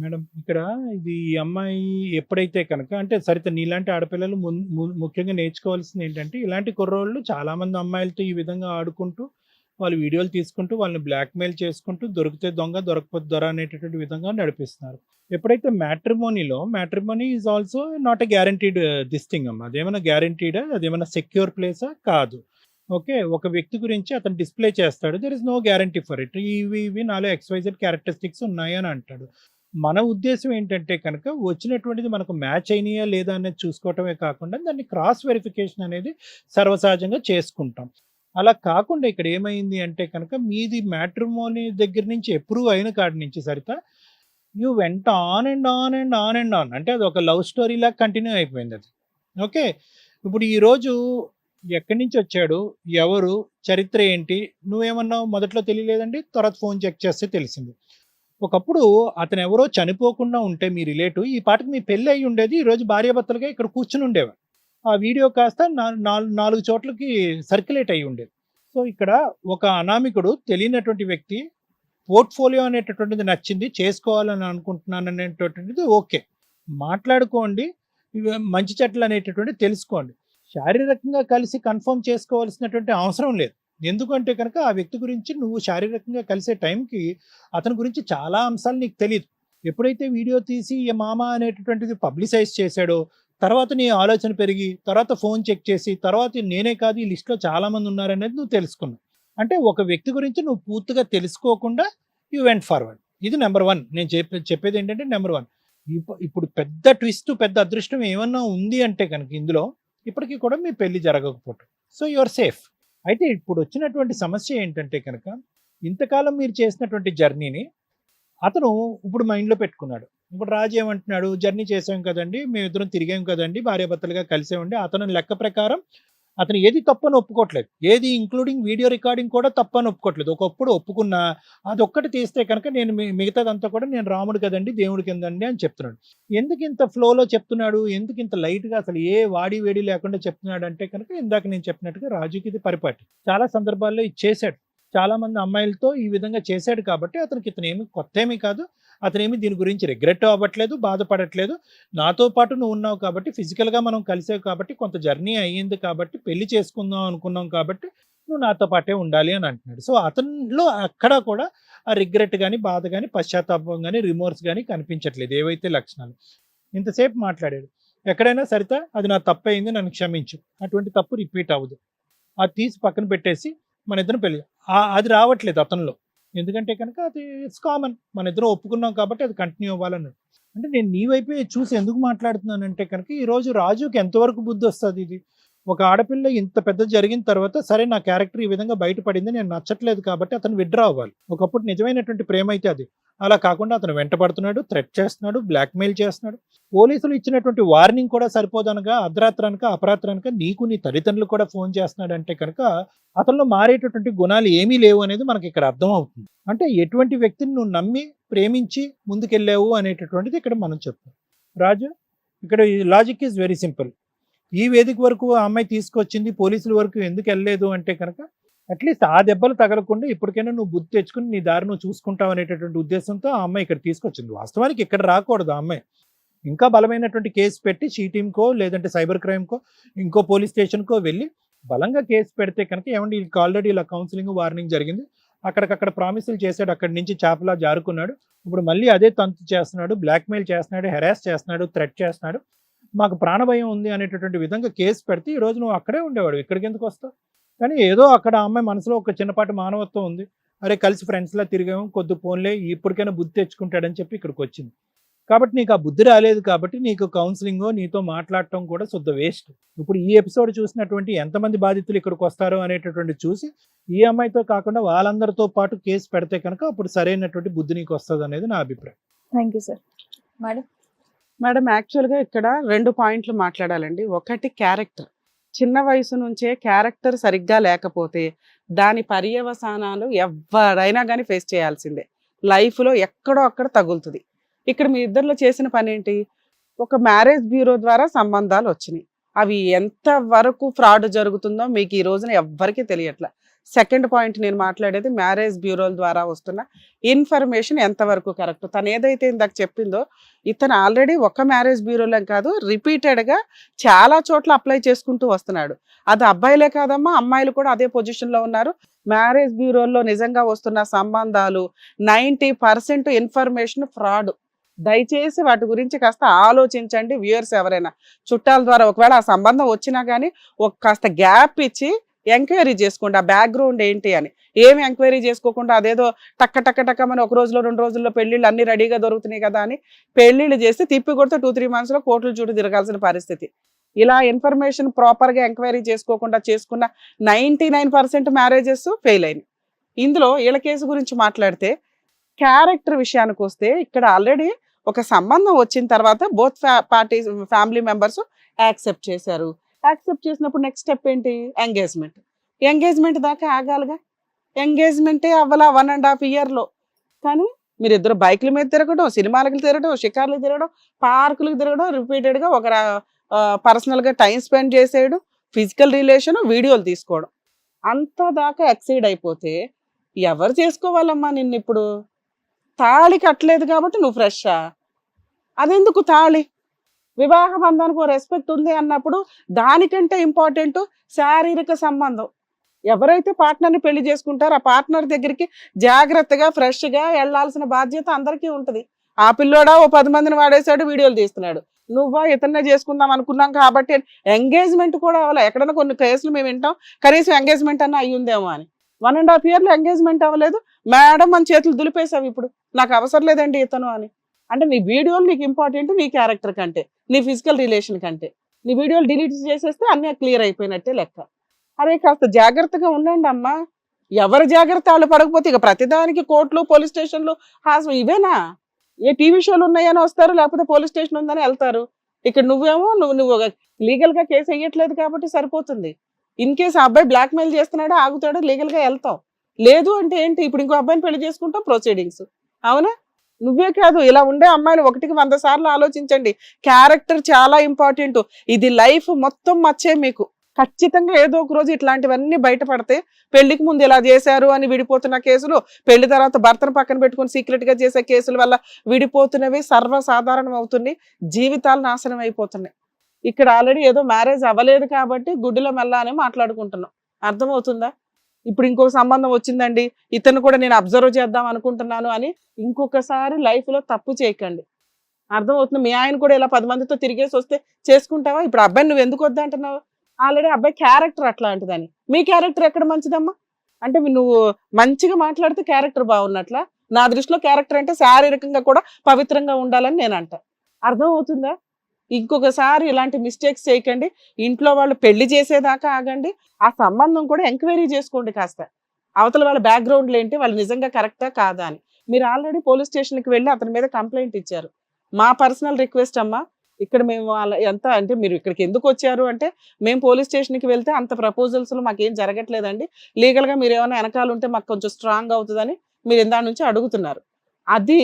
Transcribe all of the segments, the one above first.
Madam ఇక్కడ ఇది ఈ అమ్మాయి ఎప్పుడైతే కనుక అంటే సరిత నీలాంటి ఆడపిల్లలు ముఖ్యంగా నేర్చుకోవాల్సింది ఏంటంటే ఇలాంటి కుర్రోళ్ళు చాలామంది అమ్మాయిలతో ఈ విధంగా ఆడుకుంటూ వాళ్ళు వీడియోలు తీసుకుంటూ వాళ్ళని బ్లాక్మెయిల్ చేసుకుంటూ దొరికితే దొంగ దొరకపోతే దొర అనేటటువంటి విధంగా నడిపిస్తున్నారు. ఎప్పుడైతే matrimony is also not a guaranteed this thing అమ్మ. అదేమైనా గ్యారంటీడా, అదేమైనా సెక్యూర్ ప్లేసా కాదు. ఓకే, ఒక వ్యక్తి గురించి అతను డిస్ప్లే చేస్తాడు, there is no guarantee for it. ఇవి ఇవి నాలో XYZ క్యారెక్టరిస్టిక్స్ ఉన్నాయి అని అంటాడు. మన ఉద్దేశం ఏంటంటే కనుక వచ్చినటువంటిది మనకు మ్యాచ్ అయినాయా లేదా అనేది చూసుకోవటమే కాకుండా దాన్ని క్రాస్ వెరిఫికేషన్ అనేది సర్వసహజంగా చేసుకుంటాం. అలా కాకుండా ఇక్కడ ఏమైంది అంటే కనుక మీది మ్యాట్రిమోనీ దగ్గర నుంచి అప్రూవ్ అయిన కాడి నుంచి సరిత యూ వెంట on and on and on and on అంటే అది ఒక లవ్ స్టోరీ లాగా కంటిన్యూ అయిపోయింది అది. ఓకే, ఇప్పుడు ఈరోజు ఎక్కడి నుంచి వచ్చాడు, ఎవరు, చరిత్ర ఏంటి, నువ్వేమన్నావు మొదట్లో తెలియలేదండి, తర్వాత ఫోన్ చెక్ చేస్తే తెలిసింది. ఒకప్పుడు అతను ఎవరో చనిపోకుండా ఉంటే మీ రిలేటివ్ ఈ పాటకి మీ పెళ్ళి అయి ఉండేది, ఈరోజు భార్యాభర్తలుగా ఇక్కడ కూర్చుని ఉండేవారు. ఆ వీడియో కాస్త 4 చోట్లకి సర్క్యులేట్ అయి ఉండేది. సో ఇక్కడ ఒక అనామికుడు తెలియనటువంటి వ్యక్తి పోర్ట్ఫోలియో అనేటటువంటిది నచ్చింది, చేసుకోవాలని అనుకుంటున్నాను అనేటటువంటిది ఓకే, మాట్లాడుకోండి, మంచి చెట్లు అనేటటువంటిది తెలుసుకోండి. శారీరకంగా కలిసి కన్ఫర్మ్ చేసుకోవాల్సినటువంటి అవసరం లేదు. ఎందుకంటే కనుక ఆ వ్యక్తి గురించి నువ్వు శారీరకంగా కలిసే టైంకి అతని గురించి చాలా అంశాలు నీకు తెలియదు. ఎప్పుడైతే వీడియో తీసి ఈ మామ అనేటటువంటిది పబ్లిసైజ్ చేశాడో తర్వాత నీ ఆలోచన పెరిగి తర్వాత ఫోన్ చెక్ చేసి తర్వాత నేనే కాదు ఈ లిస్ట్లో చాలామంది ఉన్నారనేది నువ్వు తెలుసుకున్నావు. అంటే ఒక వ్యక్తి గురించి నువ్వు పూర్తిగా తెలుసుకోకుండా యూ వెంట్ ఫార్వర్డ్. ఇది నెంబర్ 1. నేను చెప్పేది ఏంటంటే నెంబర్ 1. ఇప్పుడు పెద్ద ట్విస్ట్, పెద్ద అదృష్టం ఏమన్నా ఉంది అంటే కనుక ఇందులో ఇప్పటికీ కూడా మీ పెళ్లి జరగకపోవటం. So you are safe. అయితే ఇప్పుడు వచ్చినటువంటి సమస్య ఏంటంటే కనుక ఇంతకాలం మీరు చేసినటువంటి జర్నీని అతను ఇప్పుడు మైండ్లో పెట్టుకున్నాడు. ఇప్పుడు రాజు ఏమంటున్నాడు, జర్నీ చేసాం కదండి, మేమిద్దరం తిరిగాం కదండి, భార్యాభర్తలుగా కలిసామండి. అతను లెక్క ప్రకారం అతను ఏది తప్పని ఒప్పుకోవట్లేదు, ఏది ఇంక్లూడింగ్ వీడియో రికార్డింగ్ కూడా తప్పని ఒప్పుకోవట్లేదు. ఒకప్పుడు ఒప్పుకున్నా అదొక్కటి తీస్తే కనుక నేను మిగతాదంతా కూడా నేను రాముడు కదండి, దేవుడి కిందండి అని చెప్తున్నాడు. ఎందుకు ఇంత ఫ్లోలో చెప్తున్నాడు, ఎందుకు ఇంత లైట్గా అసలు ఏ వాడి వేడి లేకుండా చెప్తున్నాడు అంటే కనుక ఇందాక నేను చెప్పినట్టుగా రాజుకి ఇది పరిపాటి. చాలా సందర్భాల్లో ఇది చేశాడు, చాలా మంది అమ్మాయిలతో ఈ విధంగా చేశాడు కాబట్టి అతనికి ఇతను ఏమి కొత్త ఏమీ కాదు. అతనేమి దీని గురించి రిగ్రెట్ అవ్వట్లేదు, బాధపడట్లేదు. నాతో పాటు నువ్వు ఉన్నావు కాబట్టి, ఫిజికల్గా మనం కలిసావు కాబట్టి, కొంత జర్నీ అయ్యింది కాబట్టి, పెళ్లి చేసుకుందాం అనుకున్నాం కాబట్టి నువ్వు నాతో పాటే ఉండాలి అని అంటున్నాడు. సో అతనిలో అక్కడ కూడా ఆ రిగ్రెట్ కానీ, బాధ కానీ, పశ్చాత్తాపం కానీ, రిమోర్స్ కానీ కనిపించట్లేదు. ఏవైతే లక్షణాలు ఇంతసేపు మాట్లాడాడు, ఎక్కడైనా సరిత అది నా తప్పు అయింది, నన్ను క్షమించు, అటువంటి తప్పు రిపీట్ అవ్వదు, అది తీసి పక్కన పెట్టేసి మన ఇద్దరం పెళ్లి. అది రావట్లేదు అతనిలో. ఎందుకంటే కనుక అది ఇట్స్ కామన్, మన ఇద్దరం ఒప్పుకున్నాం కాబట్టి అది కంటిన్యూ అవ్వాలన్నాడు. అంటే నేను నీ వైపే చూసి ఎందుకు మాట్లాడుతున్నానంటే కనుక ఈరోజు రాజుకి ఎంతవరకు బుద్ధి వస్తుంది ఇది. ఒక ఆడపిల్ల ఇంత పెద్ద జరిగిన తర్వాత సరే నా క్యారెక్టర్ ఈ విధంగా బయటపడింది, నేను నచ్చట్లేదు కాబట్టి అతను విత్డ్రా అవ్వాలి. ఒకప్పుడు నిజమైనటువంటి ప్రేమ అయితే అది. అలా కాకుండా అతను వెంటబడుతున్నాడు, థ్రెట్ చేస్తున్నాడు, బ్లాక్మెయిల్ చేస్తున్నాడు. పోలీసులు ఇచ్చినటువంటి వార్నింగ్ కూడా సరిపోదనగా అర్ధరాత్రనక అపరాత్రనక నీకు నీ తల్లిదండ్రులు కూడా ఫోన్ చేస్తున్నాడు అంటే కనుక అతనిలో మారేటటువంటి గుణాలు ఏమీ లేవు అనేది మనకి ఇక్కడ అర్థం అవుతుంది. అంటే ఎటువంటి వ్యక్తిని నువ్వు నమ్మి ప్రేమించి ముందుకెళ్ళావు అనేటటువంటిది ఇక్కడ మనం చెప్తాం. రాజు, ఇక్కడ లాజిక్ ఈజ్ వెరీ సింపుల్. ఈ వేదిక వరకు ఆ అమ్మాయి తీసుకొచ్చింది, పోలీసుల వరకు ఎందుకు వెళ్ళలేదు అంటే కనుక అట్లీస్ట్ ఆ దెబ్బలు తగలకుండా ఇప్పటికైనా నువ్వు బుద్ధి తెచ్చుకుని నీ దారి నువ్వు చూసుకుంటావు అనేటటువంటి ఉద్దేశంతో ఆ అమ్మాయి ఇక్కడ తీసుకొచ్చింది. వాస్తవానికి ఇక్కడ రాకూడదు ఆ అమ్మాయి. ఇంకా బలమైనటువంటి కేసు పెట్టి షీటీమ్కో లేదంటే సైబర్ క్రైమ్కో ఇంకో పోలీస్ స్టేషన్కో వెళ్ళి బలంగా కేసు పెడితే కనుక ఏమంటే వీళ్ళకి ఆల్రెడీ ఇలా కౌన్సిలింగ్ వార్నింగ్ జరిగింది, అక్కడికక్కడ ప్రామిసులు చేశాడు, అక్కడి నుంచి చేపలా జారుకున్నాడు, ఇప్పుడు మళ్ళీ అదే తంతు చేస్తున్నాడు, బ్లాక్మెయిల్ చేస్తున్నాడు, హెరాస్ చేస్తున్నాడు, థ్రెట్ చేస్తున్నాడు, మాకు ప్రాణభయం ఉంది అనేటటువంటి విధంగా కేసు పెడితే ఈరోజు నువ్వు అక్కడే ఉండేవాడు, ఇక్కడికి ఎందుకు వస్తావు? కానీ ఏదో అక్కడ ఆ అమ్మాయి మనసులో ఒక చిన్నపాటి మానవత్వం ఉంది, అరే కలిసి ఫ్రెండ్స్లా తిరిగాము, కొద్ది ఫోన్లే, ఇప్పటికైనా బుద్ధి తెచ్చుకుంటాడని చెప్పి ఇక్కడికి వచ్చింది. కాబట్టి నీకు ఆ బుద్ధి రాలేదు కాబట్టి నీకు కౌన్సిలింగో నీతో మాట్లాడటం కూడా శుద్ధ వేస్ట్. ఇప్పుడు ఈ ఎపిసోడ్ చూసినటువంటి ఎంతమంది బాధితులు ఇక్కడికి వస్తారో అనేటటువంటి చూసి ఈ అమ్మాయితో కాకుండా వాళ్ళందరితో పాటు కేసు పెడితే కనుక అప్పుడు సరైనటువంటి బుద్ధి నీకు వస్తుంది అనేది నా అభిప్రాయం. Thank you sir. మేడం యాక్చువల్గా ఇక్కడ 2 పాయింట్లు మాట్లాడాలండి. ఒకటి క్యారెక్టర్. చిన్న వయసు నుంచే క్యారెక్టర్ సరిగ్గా లేకపోతే దాని పర్యవసానాలు ఎవరైనా కానీ ఫేస్ చేయాల్సిందే. లైఫ్లో ఎక్కడో అక్కడ తగులుతుంది. ఇక్కడ మీ ఇద్దరిలో చేసిన పని ఏంటి? ఒక మ్యారేజ్ బ్యూరో ద్వారా సంబంధాలు వచ్చినాయి. అవి ఎంత వరకు ఫ్రాడ్ జరుగుతుందో మీకు ఈ రోజున ఎవ్వరికీ తెలియట్లే. సెకండ్ పాయింట్ నేను మాట్లాడేది మ్యారేజ్ బ్యూరోల ద్వారా వస్తున్న ఇన్ఫర్మేషన్ ఎంతవరకు కరెక్ట్. తను ఏదైతే ఇందాక చెప్పిందో ఇతను ఆల్రెడీ ఒక మ్యారేజ్ బ్యూరోలో కాదు రిపీటెడ్గా చాలా చోట్ల అప్లై చేసుకుంటూ వస్తున్నాడు. అది అబ్బాయిలే కాదమ్మా, అమ్మాయిలు కూడా అదే పొజిషన్లో ఉన్నారు. మ్యారేజ్ బ్యూరోల్లో నిజంగా వస్తున్న సంబంధాలు 90% ఇన్ఫర్మేషన్ ఫ్రాడ్. దయచేసి వాటి గురించి కాస్త ఆలోచించండి వ్యూయర్స్. ఎవరైనా చుట్టాల ద్వారా ఒకవేళ ఆ సంబంధం వచ్చినా కానీ కాస్త గ్యాప్ ఇచ్చి ఎంక్వైరీ చేసుకోండి ఆ బ్యాక్గ్రౌండ్ ఏంటి అని. ఏమి ఎంక్వైరీ చేసుకోకుండా అదేదో టక్కమని ఒక రోజులో 2 రోజుల్లో పెళ్ళిళ్ళు అన్ని రెడీగా దొరుకుతున్నాయి కదా అని పెళ్ళిళ్ళు చేసి తిప్పి కొడితే 2-3 monthsలో కోర్టుల చుట్టూ తిరగాల్సిన పరిస్థితి. ఇలా ఇన్ఫర్మేషన్ ప్రాపర్గా ఎంక్వైరీ చేసుకోకుండా చేసుకున్న 99% మ్యారేజెస్ ఫెయిల్ అయినాయి. ఇందులో వీళ్ళ కేసు గురించి మాట్లాడితే క్యారెక్టర్ విషయానికి వస్తే ఇక్కడ ఆల్రెడీ ఒక సంబంధం వచ్చిన తర్వాత both parties family members accept చేశారు. యాక్సెప్ట్ చేసినప్పుడు నెక్స్ట్ స్టెప్ ఏంటి? ఎంగేజ్మెంట్. ఎంగేజ్మెంట్ దాకా ఆగాలిగా. ఎంగేజ్మెంటే అవ్వాల 1.5 yearలో. కానీ మీరిద్దరు బైకుల మీద తిరగడం, సినిమాలకు తిరగడం, షికార్లకు తిరగడం, పార్కులకు తిరగడం, రిపీటెడ్గా ఒక పర్సనల్గా టైం స్పెండ్ చేసేయడం, ఫిజికల్ రిలేషన్, వీడియోలు తీసుకోవడం, అంత దాకా ఎక్సీడ్ అయిపోతే ఎవరు చేసుకోవాలమ్మా నిన్ను? ఇప్పుడు తాళి కట్టలేదు కాబట్టి నువ్వు ఫ్రెషా? అదెందుకు తాళి? వివాహ బంధానికి రెస్పెక్ట్ ఉంది అన్నప్పుడు దానికంటే ఇంపార్టెంట్ శారీరక సంబంధం. ఎవరైతే పార్ట్నర్ని పెళ్లి చేసుకుంటారో ఆ పార్ట్నర్ దగ్గరికి జాగ్రత్తగా ఫ్రెష్గా వెళ్ళాల్సిన బాధ్యత అందరికీ ఉంటుంది. ఆ పిల్లోడా ఓ 10 మందిని వాడేశాడు, వీడియోలు తీస్తున్నాడు. నువ్వా ఇతన్నే చేసుకుందాం అనుకున్నాం కాబట్టి ఎంగేజ్మెంట్ కూడా అవ్వాలి. ఎక్కడైనా కొన్ని కేసులు మేము వింటాం కనీసం ఎంగేజ్మెంట్ అన్న అయ్యి ఉందేమో అని. 1.5 yearలో ఎంగేజ్మెంట్ అవ్వలేదు, మేడం మన చేతులు దులిపేసావు ఇప్పుడు నాకు అవసరం లేదండి ఇతను అని. అంటే నీ వీడియోలు నీకు ఇంపార్టెంట్ నీ క్యారెక్టర్ కంటే, నీ ఫిజికల్ రిలేషన్ కంటే. నీ వీడియోలు డిలీట్ చేసేస్తే అన్నీ క్లియర్ అయిపోయినట్టే లెక్క. అరే కాస్త జాగ్రత్తగా ఉండండి అమ్మా. ఎవరు జాగ్రత్త వాళ్ళు పడకపోతే ఇక ప్రతిదానికి కోర్టులు, పోలీస్ స్టేషన్లు, ఇవేనా? ఏ టీవీ షోలు ఉన్నాయని వస్తారు, లేకపోతే పోలీస్ స్టేషన్ ఉందని వెళ్తారు. ఇక్కడ నువ్వేమో నువ్వు లీగల్గా కేసు వేయట్లేదు కాబట్టి సరిపోతుంది. ఇన్ కేసు ఆ అబ్బాయి బ్లాక్మెయిల్ చేస్తున్నాడో ఆగుతాడో లీగల్గా వెళ్తాం. లేదు అంటే ఏంటి? ఇప్పుడు ఇంకో అబ్బాయిని పెళ్లి చేసుకుంటాం, ప్రొసీడింగ్స్. అవునా? నువ్వే కాదు ఇలా ఉండే అమ్మాయిలు 1కి 100 సార్లు ఆలోచించండి. క్యారెక్టర్ చాలా ఇంపార్టెంట్. ఇది లైఫ్ మొత్తం మచ్చే మీకు. ఖచ్చితంగా ఏదో ఒక రోజు ఇట్లాంటివన్నీ బయటపడితే పెళ్లికి ముందు ఇలా చేశారు అని విడిపోతున్న కేసులు, పెళ్లి తర్వాత భర్తను పక్కన పెట్టుకుని సీక్రెట్ గా చేసే కేసుల వల్ల విడిపోతున్నవి సర్వసాధారణం అవుతుంది. జీవితాలు నాశనం అయిపోతున్నాయి. ఇక్కడ ఆల్రెడీ ఏదో మ్యారేజ్ అవ్వలేదు కాబట్టి గుడ్డిలో మెల్ల అని మాట్లాడుకుంటున్నాం. అర్థమవుతుందా? ఇప్పుడు ఇంకొక సంబంధం వచ్చిందండి, ఇతను కూడా నేను అబ్జర్వ్ చేద్దాం అనుకుంటున్నాను అని ఇంకొకసారి లైఫ్లో తప్పు చేయకండి. అర్థమవుతుంది? మీ ఆయన కూడా ఇలా 10 మందితో తిరిగేసి వస్తే చేసుకుంటావా? ఇప్పుడు అబ్బాయి నువ్వు ఎందుకు వద్దా అంటున్నావు? ఆల్రెడీ అబ్బాయి క్యారెక్టర్ అట్లాంటిదని. మీ క్యారెక్టర్ ఎక్కడ మంచిదమ్మా? అంటే నువ్వు మంచిగా మాట్లాడితే క్యారెక్టర్ బాగున్నట్లా? నా దృష్టిలో క్యారెక్టర్ అంటే శారీరకంగా కూడా పవిత్రంగా ఉండాలని నేను అంట. అర్థమవుతుందా? ఇంకొకసారి ఇలాంటి మిస్టేక్స్ చేయకండి. ఇంట్లో వాళ్ళు పెళ్లి చేసేదాకా ఆగండి. ఆ సంబంధం కూడా ఎంక్వైరీ చేసుకోండి కాస్త. అవతల వాళ్ళ బ్యాక్గ్రౌండ్లు ఏంటి, వాళ్ళు నిజంగా కరెక్టా కాదా అని. మీరు ఆల్రెడీ పోలీస్ స్టేషన్కి వెళ్ళి అతని మీద కంప్లైంట్ ఇచ్చారు. మా పర్సనల్ రిక్వెస్ట్ అమ్మా, ఇక్కడ మేము వాళ్ళ ఎంత అంటే మీరు ఇక్కడికి ఎందుకు వచ్చారు అంటే, మేము పోలీస్ స్టేషన్కి వెళ్తే అంత ప్రపోజల్స్లో మాకేం జరగట్లేదండి, లీగల్గా మీరు ఏమైనా వెనకాల ఉంటే మాకు కొంచెం స్ట్రాంగ్ అవుతుందని మీరు ఇందా నుంచి అడుగుతున్నారు. అది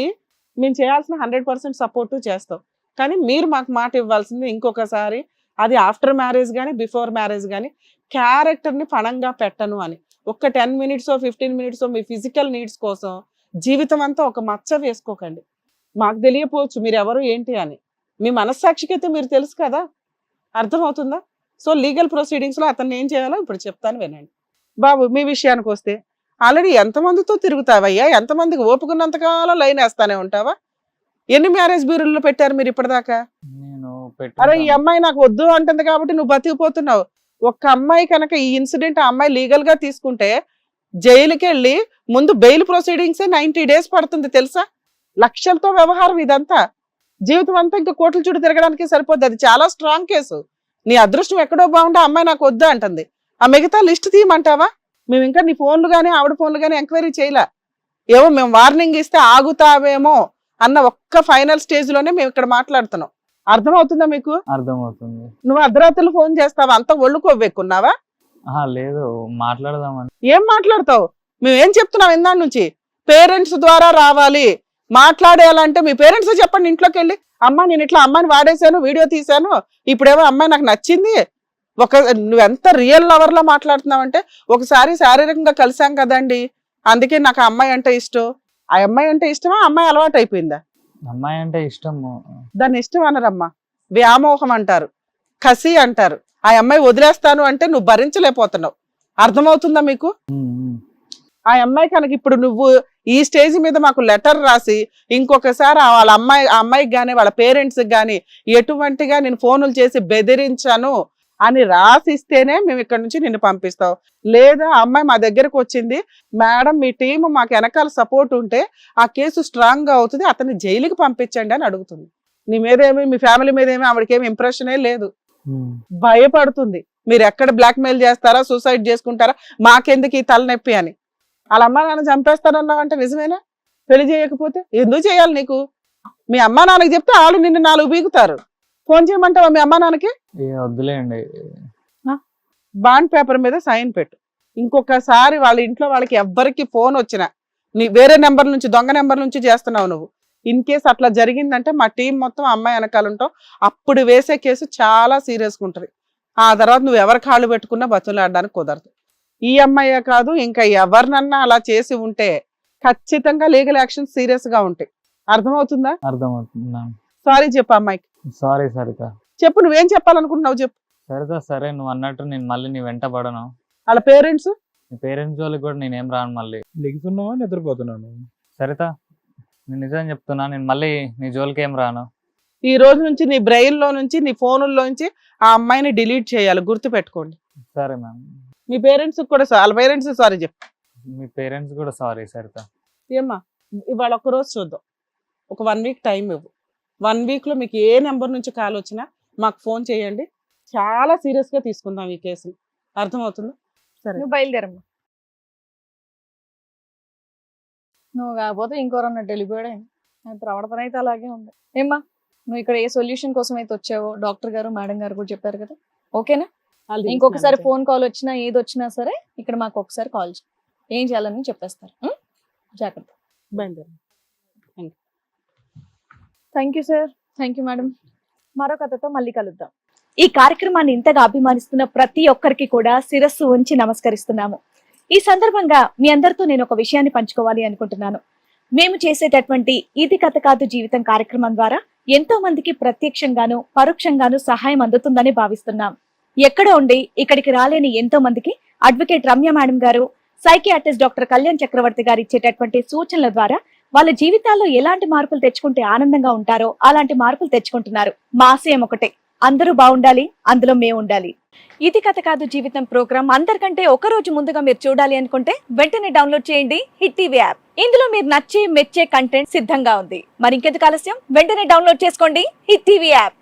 మేము చేయాల్సిన 100% సపోర్టు చేస్తాం. కానీ మీరు మాకు మాట ఇవ్వాల్సింది ఇంకొకసారి, అది ఆఫ్టర్ మ్యారేజ్ కానీ బిఫోర్ మ్యారేజ్ కానీ క్యారెక్టర్ని పణంగా పెట్టను అని. ఒక్క 10 minutes 15 minutes మీ ఫిజికల్ నీడ్స్ కోసం జీవితం అంతా ఒక మచ్చ వేసుకోకండి. మాకు తెలియపోవచ్చు మీరు ఎవరు ఏంటి అని, మీ మనస్సాక్షికి అయితే మీరు తెలుసు కదా. అర్థమవుతుందా? సో లీగల్ ప్రొసీడింగ్స్లో అతన్ని ఏం చేయాలో ఇప్పుడు చెప్తాను వినండి. బాబు మీ విషయానికి వస్తే ఆల్రెడీ ఎంతమందితో తిరుగుతావయ్యా? ఎంతమందికి ఓపుకున్నంతకాలం లైన్ వేస్తానే ఉంటావా? ఎన్ని మ్యారేజ్ బ్యూరోల్లో పెట్టారు మీరు ఇప్పటిదాకా? అరే ఈ అమ్మాయి నాకు వద్దు అంటుంది కాబట్టి నువ్వు బతికిపోతున్నావు. ఒక్క అమ్మాయి కనుక ఈ ఇన్సిడెంట్ ఆ అమ్మాయి లీగల్ గా తీసుకుంటే జైలుకి వెళ్ళి ముందు బెయిల్ ప్రొసీడింగ్సే 90 days పడుతుంది తెలుసా? లక్షలతో వ్యవహారం ఇదంతా. జీవితం అంతా ఇంకా కోర్టుల చుట్టూ తిరగడానికి సరిపోద్ది. అది చాలా స్ట్రాంగ్ కేసు. నీ అదృష్టం ఎక్కడో బాగుంటే అమ్మాయి నాకు వద్దు అంటుంది. ఆ మిగతా లిస్ట్ తీయమంటావా? మేము ఇంకా నీ ఫోన్లు కానీ ఆవిడ ఫోన్లు కానీ ఎంక్వైరీ చేయలే. ఏమో మేము వార్నింగ్ ఇస్తే ఆగుతావేమో అన్న ఒక్క ఫైనల్ స్టేజ్ లోనే మేము ఇక్కడ మాట్లాడుతున్నాం. అర్థమవుతుందా మీకు? అర్థమవుతుంది. నువ్వు అర్ధరాత్రులు ఫోన్ చేస్తావా? అంతా ఒళ్ళు కొవ్వెక్కున్నావా? లేదు, మాట్లాడదామని. ఏం మాట్లాడతావు? మేమేం చెప్తున్నాం ఇందా నుంచి? పేరెంట్స్ ద్వారా రావాలి. మాట్లాడేయాలంటే మీ పేరెంట్స్ చెప్పండి. ఇంట్లోకి వెళ్ళి అమ్మ నేను ఇట్లా అమ్మాయిని వాడేశాను, వీడియో తీశాను, ఇప్పుడేమో అమ్మాయి నాకు నచ్చింది, నువ్వెంత రియల్ లవర్ లా మాట్లాడుతున్నావంటే, ఒకసారి శారీరకంగా కలిసాం కదండి, అందుకే నాకు ఆ అమ్మాయి అంటే ఇష్టం. ఆ అమ్మాయి అంటే ఇష్టమా, అమ్మాయి అలవాటు అయిపోయిందా? అమ్మాయి అంటే ఇష్టము. దాన్ని ఇష్టం అనరమ్మా, వ్యామోహం అంటారు, కసి అంటారు. ఆ అమ్మాయి వదిలేస్తాను అంటే నువ్వు భరించలేకపోతున్నావు. అర్థమవుతుందా మీకు? ఆ అమ్మాయి కనుక ఇప్పుడు నువ్వు ఈ స్టేజ్ మీద మాకు లెటర్ రాసి ఇంకొకసారి వాళ్ళ అమ్మాయికి కానీ వాళ్ళ పేరెంట్స్కి కానీ ఎటువంటిగా నేను ఫోనులు చేసి బెదిరించాను అని రాసిస్తేనే మేము ఇక్కడ నుంచి నిన్ను పంపిస్తాం. లేదా అమ్మాయి మా దగ్గరకు వచ్చింది, మేడం మీ టీం మాకు వెనకాల సపోర్ట్ ఉంటే ఆ కేసు స్ట్రాంగ్ గా అవుతుంది, అతన్ని జైలుకి పంపించండి అని అడుగుతుంది. నీ మీదేమి మీ ఫ్యామిలీ మీద ఏమి ఆవిడకేమి ఇంప్రెషనే లేదు, భయపడుతుంది. మీరు ఎక్కడ బ్లాక్ మెయిల్ చేస్తారా, సూసైడ్ చేసుకుంటారా, మాకెందుకు ఈ తలనొప్పి అని. వాళ్ళ అమ్మా నాన్న చంపేస్తారన్నావంటే నిజమేనా? పెళ్లి చేయకపోతే ఎందుకు చేయాలి నీకు? మీ అమ్మా నాన్నకి చెప్తే వాళ్ళు నిన్ను 4 బీగుతారు. ఫోన్ చేయమంటావా మీ అమ్మా నాన్నకి? వద్దులేండి. బాండ్ పేపర్ మీద సైన్ పెట్టు. ఇంకొకసారి వాళ్ళ ఇంట్లో వాళ్ళకి ఎవ్వరికి ఫోన్ వచ్చినా నీ వేరే నెంబర్ నుంచి, దొంగ నెంబర్ నుంచి చేస్తున్నావు నువ్వు. ఇన్ కేసు అట్లా జరిగిందంటే మా టీం మొత్తం అమ్మాయి వెనకాల ఉంటావు. అప్పుడు వేసే కేసు చాలా సీరియస్గా ఉంటుంది. ఆ తర్వాత నువ్వు ఎవరి కాళ్ళు పెట్టుకున్నా బతులాడడానికి కుదరదు. ఈ అమ్మాయే కాదు, ఇంకా ఎవరినన్నా అలా చేసి ఉంటే ఖచ్చితంగా లీగల్ యాక్షన్ సీరియస్ గా ఉంటాయి. అర్థమవుతుందా? అర్థమవుతుందా? సారీ చెప్పు అమ్మాయికి. సారీ సరిత. చెప్పు, నువ్వేం చెప్పాలనుకుంటున్నావు చెప్పు. సరిత సరే, నువ్వు అన్నట్టు నేను మళ్ళీ నీ వెంట పడను. వాళ్ళ పేరెంట్స్ నీ పేరెంట్స్ వాళ్ళకి కూడా నేనేం రాను మళ్ళీ. లెగుతున్నావా నిద్రపోతున్నాను? సరిత నేను నిజం చెప్తున్నా, నేను మళ్ళీ నీ జోలికి ఏం రాను. ఈ రోజు నుంచి నీ బ్రెయిన్ లో నుంచి, నీ ఫోనుల్లో నుంచి ఆ అమ్మాయిని డిలీట్ చేయాలి, గుర్తు పెట్టుకోండి. సరే మ్యామ్. మీ పేరెంట్స్ కూడా వాళ్ళ పేరెంట్స్ సారీ చెప్పు. మీ పేరెంట్స్ కూడా సారీ సరిత. ఏమ్మా ఇవాళ ఒక్కరోజు చూద్దాం, ఒక 1 వీక్ టైం ఇవ్వు. 1 వీక్ లో మీకు ఏ నెంబర్ నుంచి కాల్ వచ్చినా మాకు ఫోన్ చేయండి. చాలా సీరియస్ గా తీసుకుందాం ఈ కేసుని. అర్థమవుతుందా? సరే నువ్వు బయలుదేరమ్మా. నువ్వు కాకపోతే ఇంకోరన్నట్టు వెళ్ళిపోయాడు. ప్రవర్తన అయితే అలాగే ఉంది. ఏమ్మా నువ్వు ఇక్కడ ఏ సొల్యూషన్ కోసం అయితే వచ్చావో డాక్టర్ గారు మేడం గారు కూడా చెప్పారు కదా, ఓకేనా? ఇంకొకసారి ఫోన్ కాల్ వచ్చినా ఏది వచ్చినా సరే ఇక్కడ మాకు ఒకసారి కాల్ చేయి, ఏం చేయాలని చెప్పేస్తారు. జాగ్రత్త. Thank you sir. Thank you madam. మరో కథతో మళ్ళీ కలుద్దాం. ఈ కార్యక్రమాన్ని ఇంతగా అభిమానిస్తున్న ప్రతి ఒక్కరికి కూడా శిరస్సు ఉంచి నమస్కరిస్తున్నాము. ఈ సందర్భంగా మీ అందరితో నేను ఒక విషయాన్ని పంచుకోవాలి అనుకుంటున్నాను. మేము చేసేటటువంటి ఇది కథ కాదు జీవితం కార్యక్రమం ద్వారా ఎంతో మందికి ప్రత్యక్షంగాను పరోక్షంగాను సహాయం అందుతుందని భావిస్తున్నాం. ఎక్కడో ఉండి ఇక్కడికి రాలేని ఎంతో మందికి అడ్వకేట్ రమ్య మేడం గారు, సైకియాట్రిస్ట్ డాక్టర్ కళ్యాణ్ చక్రవర్తి గారు ఇచ్చేటటువంటి సూచనల ద్వారా వాళ్ళ జీవితాల్లో ఎలాంటి మార్పులు తెచ్చుకుంటే ఆనందంగా ఉంటారో అలాంటి మార్పులు తెచ్చుకుంటున్నారు. మా ఆశయం ఒకటే, అందరూ బాగుండాలి, అందులో మేము ఉండాలి. ఇది కథ కాదు జీవితం ప్రోగ్రామ్ అందరికంటే ఒక రోజు ముందుగా మీరు చూడాలి అనుకుంటే వెంటనే డౌన్లోడ్ చేయండి హిట్ టీవీ యాప్. ఇందులో మీరు నచ్చే మెచ్చే కంటెంట్ సిద్ధంగా ఉంది. మరి ఇంకెందుకు ఆలస్యం, వెంటనే డౌన్లోడ్ చేసుకోండి హిట్ టీవీ యాప్.